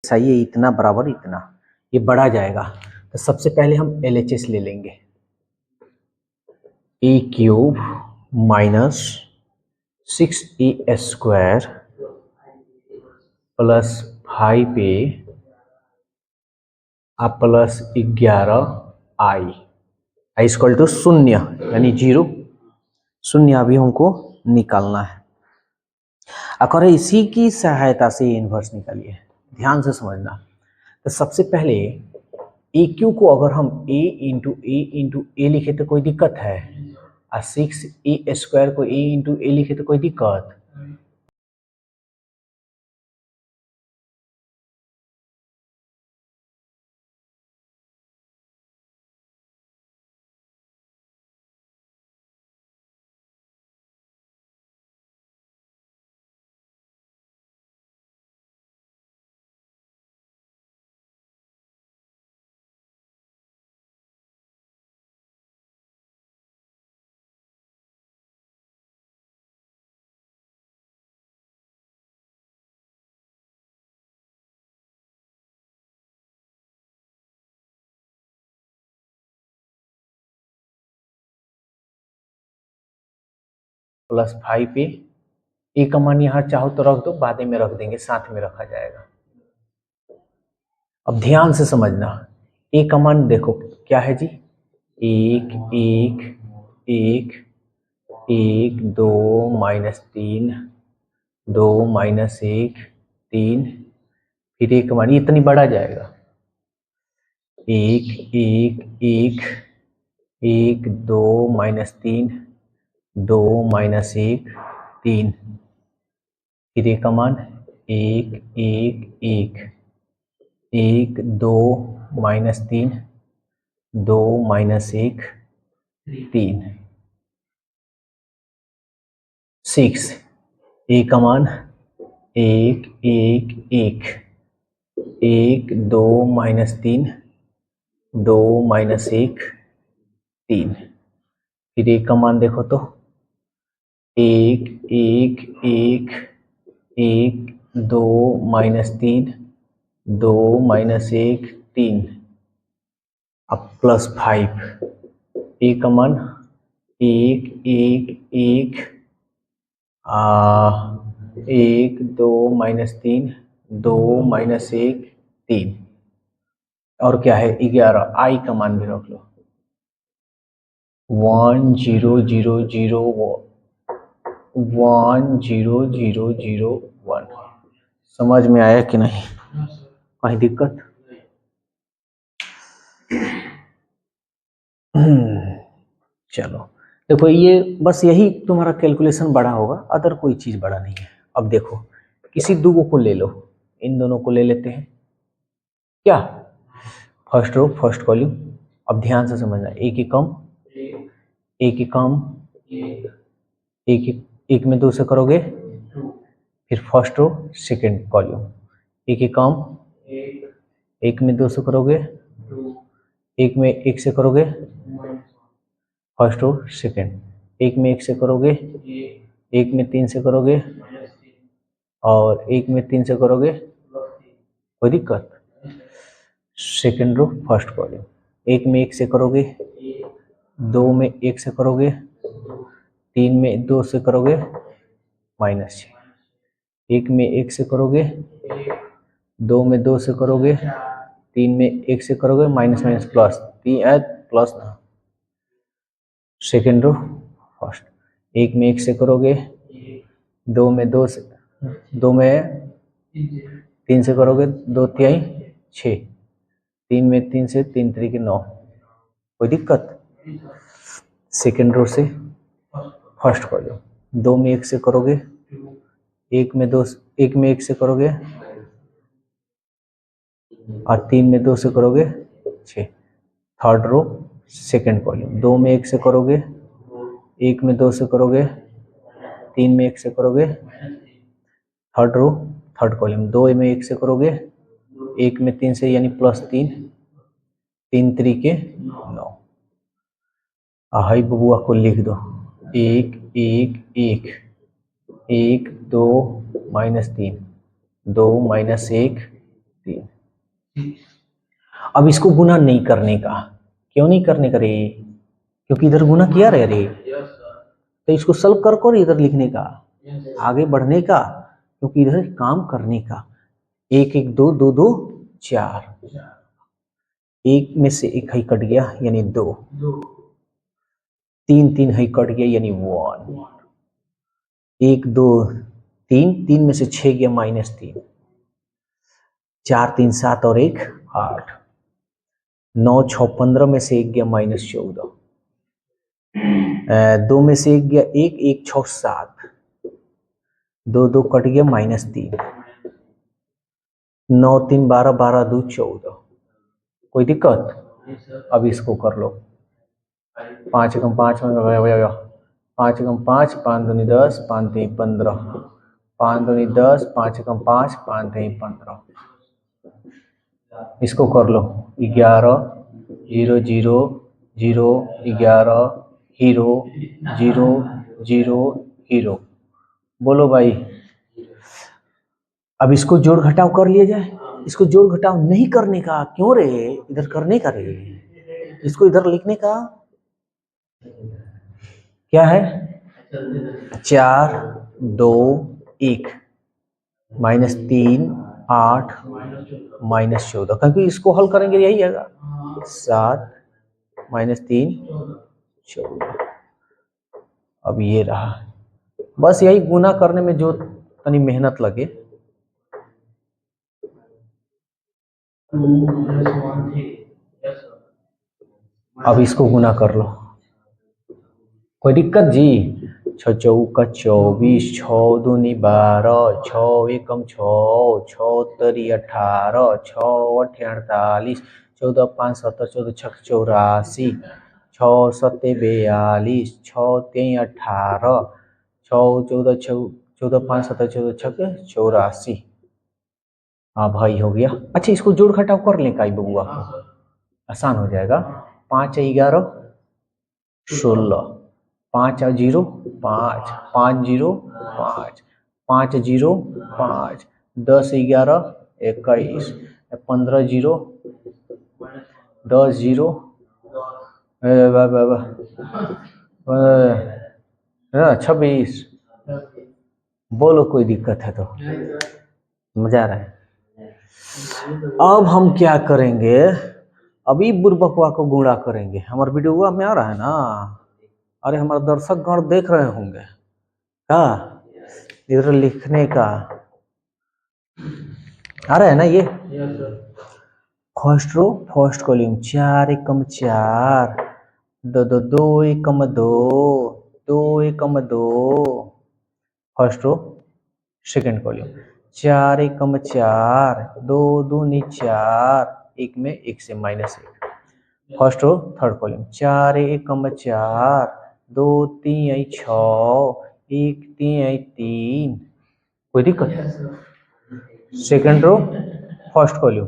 सही है, इतना बराबर इतना, ये बढ़ा जाएगा। तो सबसे पहले हम LHS ले लेंगे, a cube minus 6a square plus 5a plus 11i equal to 0 यानी 0, 0 अभी हमको निकालना है। अगर इसी की सहायता से इन्वर्स निकालिए, ध्यान से समझना। तो सबसे पहले ए क्यू को अगर हम a लिखे तो कोई दिक्कत है, और 6a स्क्वायर को a लिखे तो कोई दिक्कत। प्लस 5a, ए का मान यहाँ चाहो तो रख दो, बाद में रख देंगे, साथ में रखा जाएगा। अब ध्यान से समझना, ए का मान देखो क्या है जी, 1 1 1 1 2 -3 2 -1 3, फिर एक मान इतनी बढ़ा जाएगा, 1 1 1 1 2 -3 2 -1 3, फिर एक मान 1 1 1 1 2 -3 2 -1 3 6, ए का मान 1 1 1 1 2 -3 2 -1 3, फिर ए का मान देखो तो 1 1 1 1 2 -3 2 -1 3, अब प्लस 5, ए का मान 1 1 1 1 2 -3 2 -1 3, और क्या है 11, आई का मान भी रख लो, 1 0 0 0 1 0 0 0 1। समझ में आया कि नहीं, कहीं दिक्कत? चलो देखो, ये बस यही तुम्हारा कैलकुलेशन बड़ा होगा, अदर कोई चीज बड़ा नहीं है। अब देखो, किसी दो को ले लो, इन दोनों को ले लेते हैं क्या, फर्स्ट रो फर्स्ट कॉलम। अब ध्यान से समझना, एक ही कम एक में 2 से करोगे, फिर फर्स्ट रो सेकंड कॉलम, एक ही कम एक में 2 से करोगे, एक में 1 से करोगे, फर्स्ट रो सेकंड, एक में 1 से करोगे, एक में 3 से करोगे, और एक में 3 से करोगे, कोई दिक्कत। सेकंड रो फर्स्ट कॉलम, एक में 1 से करोगे, 2 में 1 से करोगे, 3 में 2 से करोगे -6, एक में 1 से करोगे, 2 में 2 से करोगे, 3 में 1 से करोगे, माइनस माइनस प्लस, प्लस ना, सेकेंड रो फर्स्ट, एक में 1 से करोगे, 2 में 2 से 2 में 3 से करोगे, 2 तिहाई 6, 3 में 3 से 3 3 9, कोई दिक्कत। सेकेंड रो से फर्स्ट कॉलम, 2 में 1 से करोगे, 1 में 1 से करोगे, और 3 में 2 से करोगे 6। थर्ड रो सेकंड कॉलम, 2 में 1 से करोगे, 1 में 2 से करोगे, 3 में 1 से करोगे, थर्ड रो थर्ड कॉलम, 2 में 1 से करोगे, 1 में 3 से यानी +3, 3 3 के 9। हाई बबुआ को लिख दो, 1 1 1 1 2 -3 2 -1 3, अब इसको गुना नहीं करने का, क्यों नहीं करने का रे? क्योंकि इधर गुना किया रे रे, तो इसको सॉल्व कर कर इधर लिखने का, आगे बढ़ने का, क्योंकि इधर काम करने का। एक एक दो, दो दो चार, एक में से एक है कट गया यानी दो, तीन तीन है कट गया यानी वन, एक दो तीन, तीन में से छह गया -3, चार तीन सात और एक 8, 9 6 15 में से एक गया -14, दो में से एक गया एक, एक 6 7, दो दो कट गया -3, 9 3 12, 12 2 14। कोई दिक्कत? अब इसको कर लो, 5 एकम 5, 5 एकम 5, 5 दूनी 10, 5 3 15, 5 दूनी 10, 5 एकम 5, 5 3 15। इसको कर लो, 11 0 0 0 11 0 0 0 0। बोलो भाई, अब इसको जोड़ घटाव कर लिया जाए। इसको जोड़ घटाव नहीं करने का, क्यों रे? इधर करने का रे, इसको इधर लिखने का। क्या है? 4 2 1 -3 8 -14, क्योंकि इसको हल करेंगे यही आएगा, 7 -3 14। अब ये रहा, बस यही गुना करने में जो तनी मेहनत लगे। अब इसको गुना कर लो, कोई दिक्कत जी? 6 चौका 24, 6 दूनी 12, 6 एकम 6, 6 तरी 18, 6 अठे 48, 14 5 17, 14 छक 84, 6 सत्ते 42, 6 तेई 18, 6 14 14 5 17, 14 छक 84। हाँ भाई हो गया। अच्छा इसको जोड़ घटाव कर लें का बबुआ को, आसान हो जाएगा। 5 11 16, 5 0 5, 5 0 5, 5 0 5, 10 11 21, 15 0 10 0 26। बोलो कोई दिक्कत है तो? मजा आ रहा है? अब हम क्या करेंगे, अभी बुरबकवा को गुणा करेंगे। हमारे वीडियो में आ रहा है ना? अरे हमारे दर्शक गण देख रहे होंगे क्या? इधर लिखने का आ रहा है ना? ये फर्स्ट रो फर्स्ट कॉलम, 4 एकम 4, 2 2 2 एकम 2, 2 एकम 2। फर्स्ट रो सेकंड कॉलम, 4 एकम 4, 2 दूनी 4, एक में एक से -1। फर्स्ट रो थर्ड कॉलम, 4 एकम 4, 2 3 6, 1 3 3। कोई दिक्कत? सेकंड रो फर्स्ट कॉलम,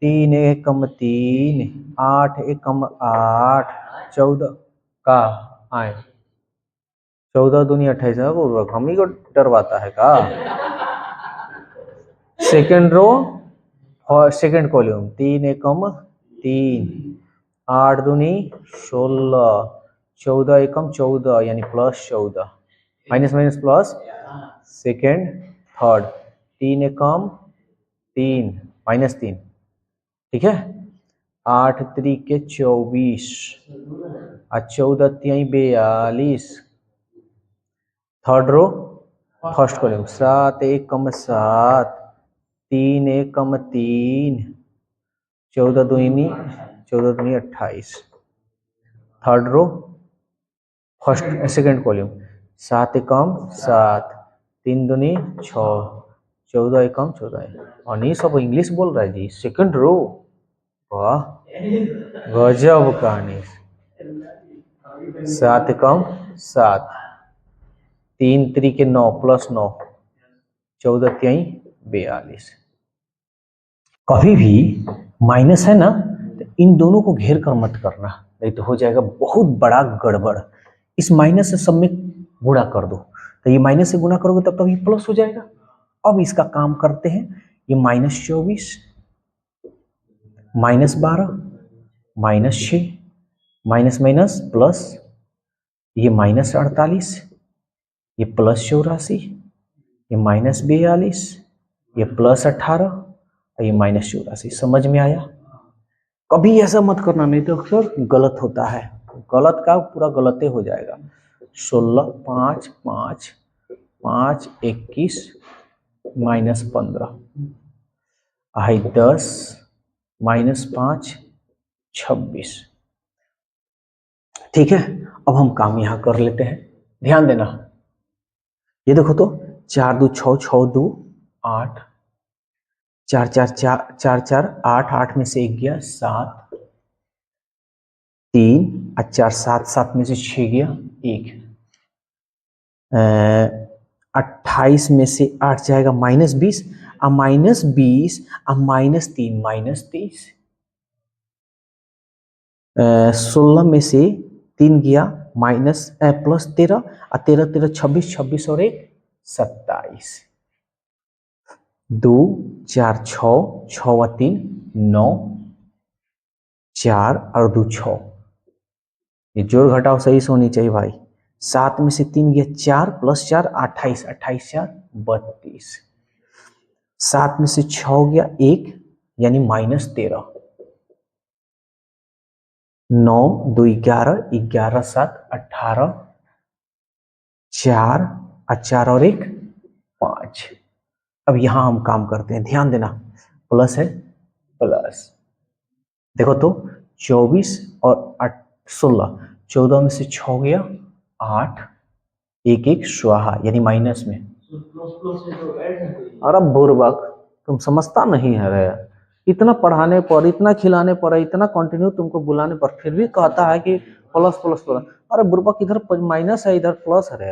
3 एकम 3, 8 एकम 8, 14 का आए, 14 दूनी 28। हम ही को डरवाता है का? सेकंड रो सेकंड कॉलम, 3 एकम 3, 8 दूनी 16, 14 एकम 14 यानी +14, minus minus plus, second third, 3 एकम 3 -3, ठीक है। 8 त्रिके 24 और 14 तिहाई 42। थर्ड रो फर्स्ट कॉलम, 7 एकम 7, 3 एकम 3, 14 दूनी 28। Third row first second column, 7 एकम 7, 3 दूनी 6, 14 एकम 14। अनिश सब इंग्लिश बोल रहा है जी। सेकंड रो, वाह गजब का अनिश। 7 एकम 7, 3 त्रिके 9 +9, 14 तिहाई 42। कभी भी माइनस है ना तो इन दोनों को घेर कर मत करना, नहीं तो हो जाएगा बहुत बड़ा गड़बड़। इस माइनस से सब में गुणा कर दो, तो ये माइनस से गुणा करोगे तब तक ये प्लस हो जाएगा। अब इसका काम करते हैं, ये -24 -12, -6, माइनस माइनस प्लस, ये -48, ये +84, ये -42, ये +18 और ये -84। समझ में आया? कभी ऐसा मत करना, नहीं तो अक्सर गलत होता है, गलत का पूरा गलत हो जाएगा। 16, 5, 5, 5, 21, -15, 10, -5, 26। ठीक है, अब हम काम यहाँ कर लेते हैं, ध्यान देना। ये देखो तो 4 2 6, 6 2 8, 4 4 4 4 4 8, 8 में से 1 गया 7, 3 और 4 7, 7 में से 6 गया 1, 28 में से 8 जाएगा -20 और -20 और -3 -23, 16 में से 3 गया +13 और 13 13 26, 26 और 1 27, 2 4 6, 6 और 3 9, 4 और 2 6। ये जोड़ घटाव सही से होनी चाहिए भाई। 7 में से 3 गया 4 + 4 28, 28 4 32, 7 में से 6 गया 1 यानी -13, 9 2 11, 11 7 18, 4 और 4 और 1 5। अब यहां हम काम करते हैं, ध्यान देना, प्लस है प्लस, देखो तो 24 और 16, 14 में से 6 गया 8, 1 1 स्वाहा यानी माइनस में। अरे बुर्बक, तुम समझता नहीं है रे, इतना पढ़ाने पर, इतना खिलाने पर, इतना कंटिन्यू तुमको बुलाने पर फिर भी कहता है कि प्लस प्लस प्लस। अरे बुर्बक, इधर माइनस है इधर प्लस है रे।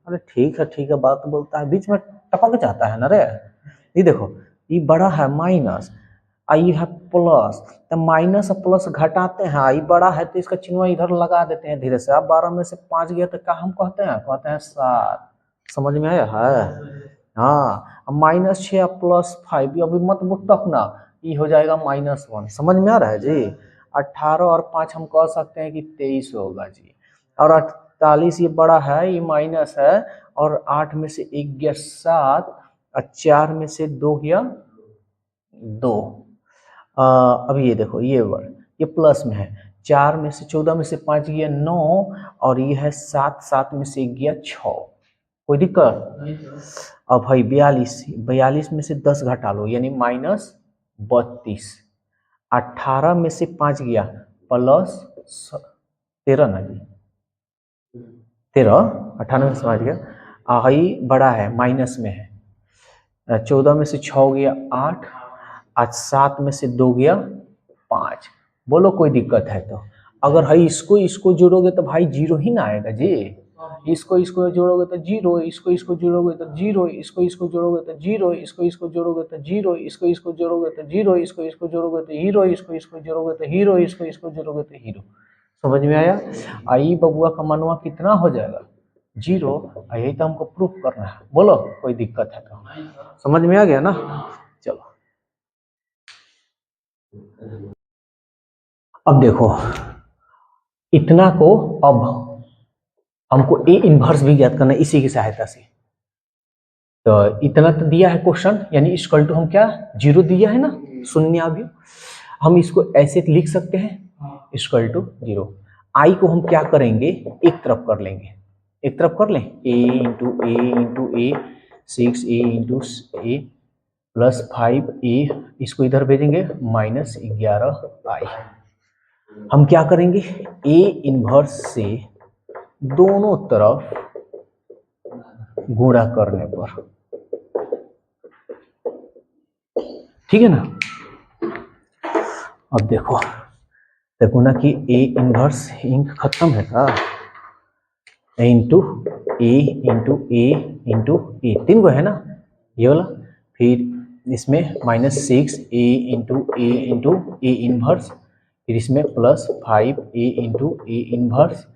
अरे ठीक है बात बोलता है, बीच में टपक जाता है ना रे। ये देखो, ये बड़ा है माइनस, आई है प्लस, तो माइनस और प्लस घटाते हैं, आई बड़ा है तो इसका चिन्ह इधर लगा देते हैं धीरे से। अब 12 में से 5 गया तो क्या हम कहते हैं 7। समझ में आया है? हाँ, -6 +5, अभी मत टपना, ये हो जाएगा -1। समझ में आ रहा है जी? 18 और 5 हम कह सकते हैं कि 23 होगा जी। और 48 ये बड़ा है, ये माइनस है, और 8 में से 1 गया 7 और 4 में से 2 गया 2। अब ये देखो, ये वर्ड ये प्लस में है, 4 में से 14 में से 5 गया 9 और ये है 7, 7 में से 1 गया 6। कोई दिक्कत? अब भाई 42, 42 में से 10 घटा लो यानी -32, 18 में से 5 गया +13 ना जी, 13, 18 में से 5 गया, आई बड़ा है माइनस में है, 14 में से 6 गया 8, आज 7 में से 2 गया 5। बोलो कोई दिक्कत है तो? अगर है इसको जोड़ोगे तो भाई 0 ही ना आएगा जी। इसको जोड़ोगे तो 0, इसको जोड़ोगे तो 0, इसको जोड़ोगे तो 0, इसको जोड़ोगे तो 0, इसको जोड़ोगे तो 0, इसको जोड़ोगे तो हीरो, इसको जोड़ोगे तो हीरो, इसको जोड़ोगे तो हीरो। समझ में आया? आई बबुआ का मनवा कितना हो जाएगा? 0। यही तो हमको प्रूफ करना है। बोलो कोई दिक्कत है तो? समझ में आ गया ना? चलो अब देखो, इतना को अब हमको ए इनवर्स भी ज्ञात करना है इसी की सहायता से। तो इतना तो दिया है क्वेश्चन, यानी इक्वल टू हम क्या 0 दिया है ना, शून्य अवयव। हम इसको ऐसे लिख सकते हैं इक्वल टू 0। आई को हम क्या करेंगे, एक तरफ कर लेंगे, एक तरफ कर लें, a into A 6a into A +5a, इसको इधर भेजेंगे -11i। हम क्या करेंगे, ए इनवर्स से दोनों तरफ गुणा करने पर, ठीक है ना। अब देखो गुना की ए इनवर्स इंक खत्म है का, इंटू ए 3 को है ना ये वाला, फिर इसमें -6a इंटू ए इनवर्स, फिर इसमें +5a into A inverse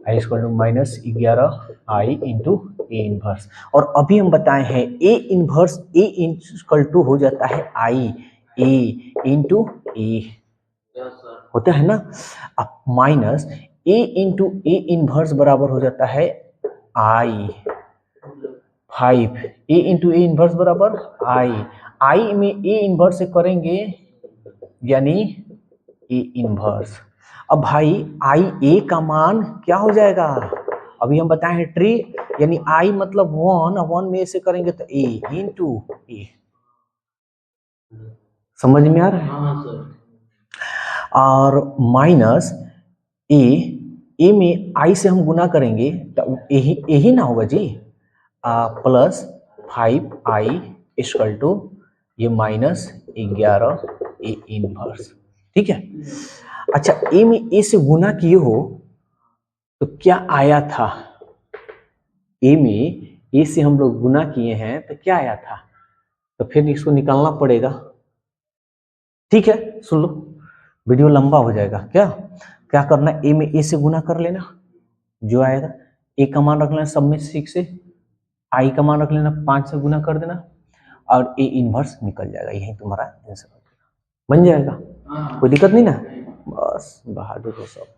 equal to -11i into A inverse. और अभी हम बताए हैं A inverse A equal to हो जाता है आई ए इंटू ए होता है ना। अब minus A into A inverse बराबर हो जाता है आई 5। ए इंटू ए इनवर्स बराबर आई में ए इनवर्स से करेंगे यानी ए इनवर्स। अब भाई आई ए का मान क्या हो जाएगा, अभी हम बताए हैं ट्री, यानी आई मतलब 1, 1 में ए से करेंगे तो ए इंटू ए। समझ में आ रहा है? हाँ सर। और माइनस ए में आई से हम गुना करेंगे तो यही ना होगा जी, प्लस 5i इक्वल टू ये माइनस 11 ए इनवर्स। ठीक है। अच्छा ए में ए से गुना किए हो तो क्या आया था, ए में ए से हम लोग गुना किए हैं तो क्या आया था, तो फिर इसको निकालना पड़ेगा। ठीक है, सुन लो, वीडियो लंबा हो जाएगा। क्या करना, ए में ए से गुना कर लेना, जो आएगा ए का मान रख लेना सब में 6 से, आई का मान रख लेना 5 से गुना कर देना और ए इनवर्स निकल जाएगा, यही तुम्हारा आंसर बन जाएगा। कोई दिक्कत नहीं ना, बस बहादुर हो सब।